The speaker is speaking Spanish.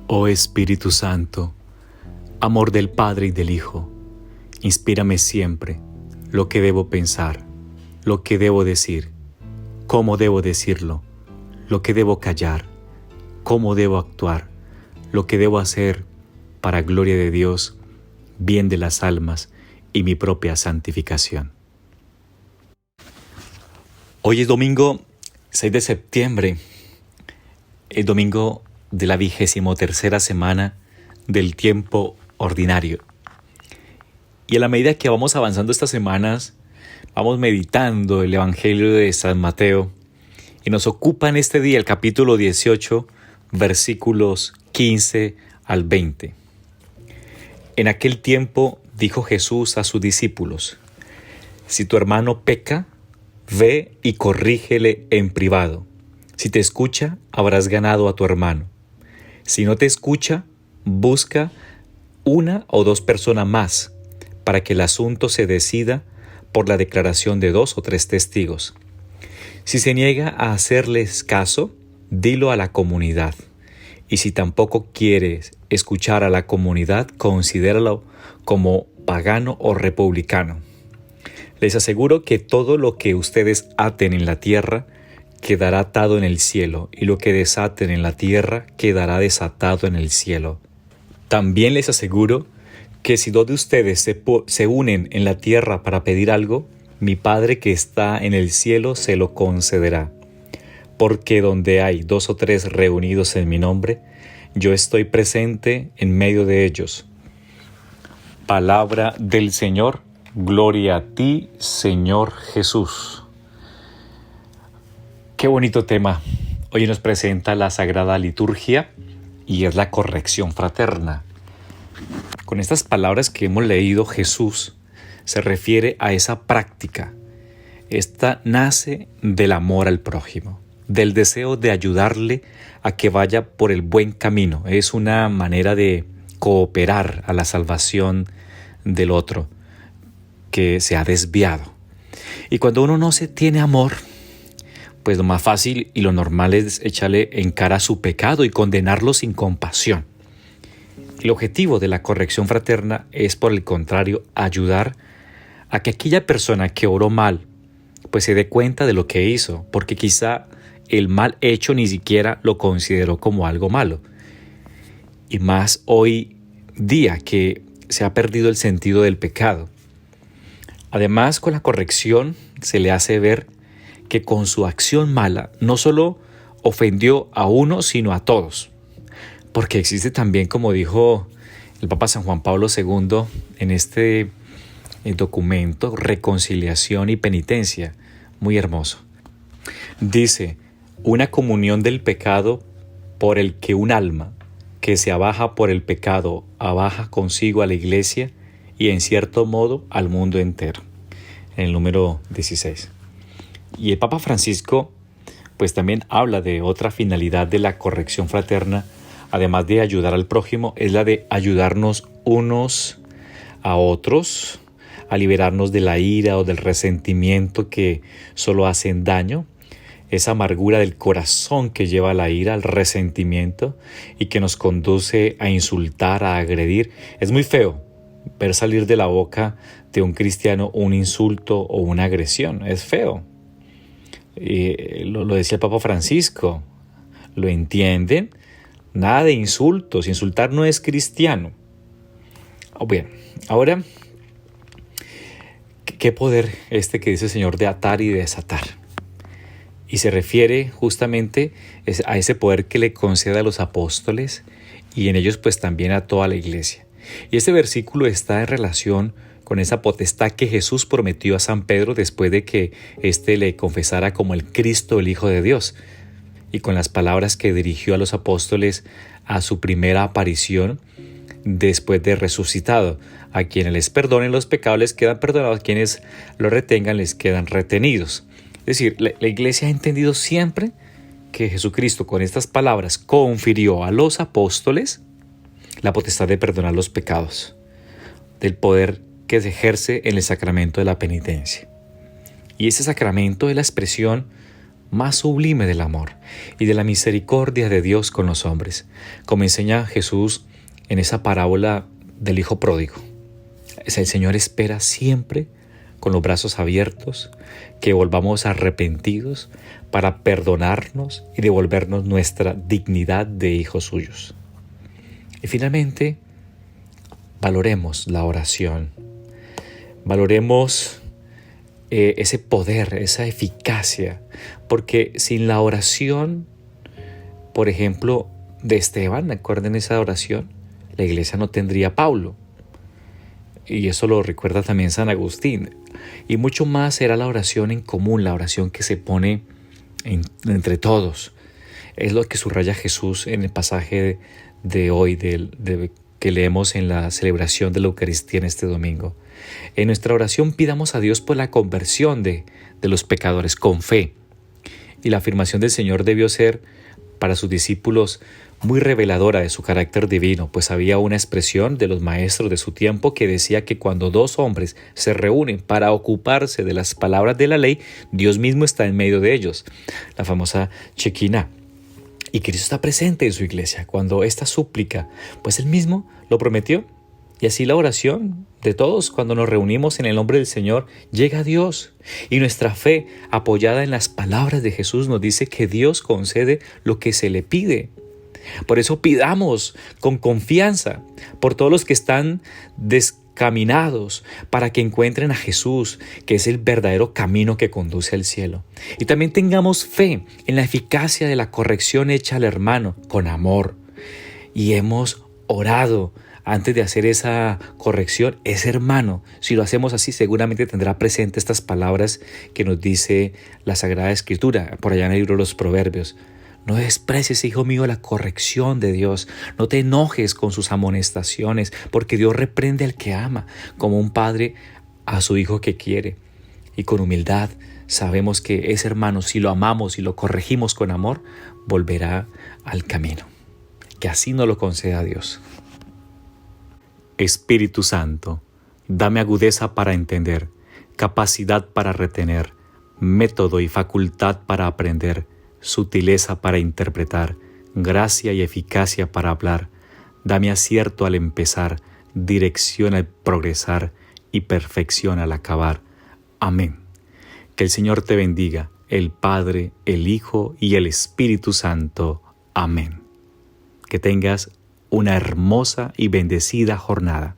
Oh Espíritu Santo, amor del Padre y del Hijo, inspírame siempre lo que debo pensar, lo que debo decir, cómo debo decirlo, lo que debo callar, cómo debo actuar, lo que debo hacer para gloria de Dios, bien de las almas y mi propia santificación. Hoy es domingo 6 de septiembre, el domingo de la 23ª semana del tiempo ordinario. Y a la medida que vamos avanzando estas semanas, vamos meditando el Evangelio de San Mateo y nos ocupa en este día el capítulo 18, versículos 15 al 20. En aquel tiempo dijo Jesús a sus discípulos: si tu hermano peca, ve y corrígele en privado. Si te escucha, habrás ganado a tu hermano. Si no te escucha, busca una o dos personas más para que el asunto se decida por la declaración de 2 o 3 testigos. Si se niega a hacerles caso, dilo a la comunidad. Y si tampoco quieres escuchar a la comunidad, considéralo como pagano o republicano. Les aseguro que todo lo que ustedes aten en la tierra quedará atado en el cielo, y lo que desaten en la tierra quedará desatado en el cielo. También les aseguro que si 2 de ustedes se unen en la tierra para pedir algo, mi Padre que está en el cielo se lo concederá. Porque donde hay 2 o 3 reunidos en mi nombre, yo estoy presente en medio de ellos. Palabra del Señor. Gloria a ti, Señor Jesús. Qué bonito tema. Hoy nos presenta la Sagrada Liturgia y es la corrección fraterna. Con estas palabras que hemos leído, Jesús se refiere a esa práctica. Esta nace del amor al prójimo, del deseo de ayudarle a que vaya por el buen camino. Es una manera de cooperar a la salvación del otro que se ha desviado. Y cuando uno no se tiene amor, pues lo más fácil y lo normal es echarle en cara su pecado y condenarlo sin compasión. El objetivo de la corrección fraterna es, por el contrario, ayudar a que aquella persona que obró mal, pues se dé cuenta de lo que hizo, porque quizá el mal hecho ni siquiera lo consideró como algo malo. Y más hoy día que se ha perdido el sentido del pecado. Además, con la corrección se le hace ver que con su acción mala no solo ofendió a uno, sino a todos. Porque existe también, como dijo el Papa San Juan Pablo II en este documento, reconciliación y penitencia, muy hermoso. Dice: una comunión del pecado por el que un alma que se abaja por el pecado abaja consigo a la Iglesia y en cierto modo al mundo entero. En el número 16. Y el Papa Francisco pues también habla de otra finalidad de la corrección fraterna, además de ayudar al prójimo, es la de ayudarnos unos a otros, a liberarnos de la ira o del resentimiento que solo hacen daño, esa amargura del corazón que lleva a la ira, al resentimiento y que nos conduce a insultar, a agredir. Es muy feo ver salir de la boca de un cristiano un insulto o una agresión, es feo. Lo decía el Papa Francisco, ¿lo entienden? Nada de insultos, insultar no es cristiano. Bien, ahora, ¿qué poder que dice el Señor de atar y desatar? Y se refiere justamente a ese poder que le concede a los apóstoles y en ellos pues también a toda la Iglesia. Y este versículo está en relación con esa potestad que Jesús prometió a San Pedro después de que éste le confesara como el Cristo, el Hijo de Dios, y con las palabras que dirigió a los apóstoles a su primera aparición después de resucitado. A quienes les perdonen los pecados les quedan perdonados, a quienes los retengan les quedan retenidos. Es decir, la Iglesia ha entendido siempre que Jesucristo con estas palabras confirió a los apóstoles la potestad de perdonar los pecados, del poder que se ejerce en el sacramento de la penitencia. Y ese sacramento es la expresión más sublime del amor y de la misericordia de Dios con los hombres, como enseña Jesús en esa parábola del Hijo Pródigo. El Señor espera siempre con los brazos abiertos que volvamos arrepentidos para perdonarnos y devolvernos nuestra dignidad de hijos suyos. Y finalmente, valoremos la oración. Valoremos ese poder, esa eficacia, porque sin la oración, por ejemplo, de Esteban, ¿recuerden esa oración? La iglesia no tendría a Pablo. Y eso lo recuerda también San Agustín. Y mucho más era la oración en común, la oración que se pone entre todos. Es lo que subraya Jesús en el pasaje de hoy que leemos en la celebración de la Eucaristía en este domingo. En nuestra oración pidamos a Dios por la conversión de los pecadores con fe. Y la afirmación del Señor debió ser para sus discípulos muy reveladora de su carácter divino, pues había una expresión de los maestros de su tiempo que decía que cuando dos hombres se reúnen para ocuparse de las palabras de la ley, Dios mismo está en medio de ellos, la famosa Shekinah. Y Cristo está presente en su iglesia cuando esta súplica, pues Él mismo lo prometió. Y así la oración de todos cuando nos reunimos en el nombre del Señor llega a Dios. Y nuestra fe, apoyada en las palabras de Jesús, nos dice que Dios concede lo que se le pide. Por eso pidamos con confianza por todos los que están descaminados para que encuentren a Jesús, que es el verdadero camino que conduce al cielo. Y también tengamos fe en la eficacia de la corrección hecha al hermano con amor. Y hemos orado antes de hacer esa corrección, ese hermano, si lo hacemos así, seguramente tendrá presente estas palabras que nos dice la Sagrada Escritura, por allá en el libro de los Proverbios. No desprecies, hijo mío, la corrección de Dios. No te enojes con sus amonestaciones, porque Dios reprende al que ama, como un padre a su hijo que quiere. Y con humildad sabemos que ese hermano, si lo amamos y lo corregimos con amor, volverá al camino. Que así nos lo conceda Dios. Espíritu Santo, dame agudeza para entender, capacidad para retener, método y facultad para aprender, sutileza para interpretar, gracia y eficacia para hablar. Dame acierto al empezar, dirección al progresar y perfección al acabar. Amén. Que el Señor te bendiga, el Padre, el Hijo y el Espíritu Santo. Amén. Que tengas una hermosa y bendecida jornada.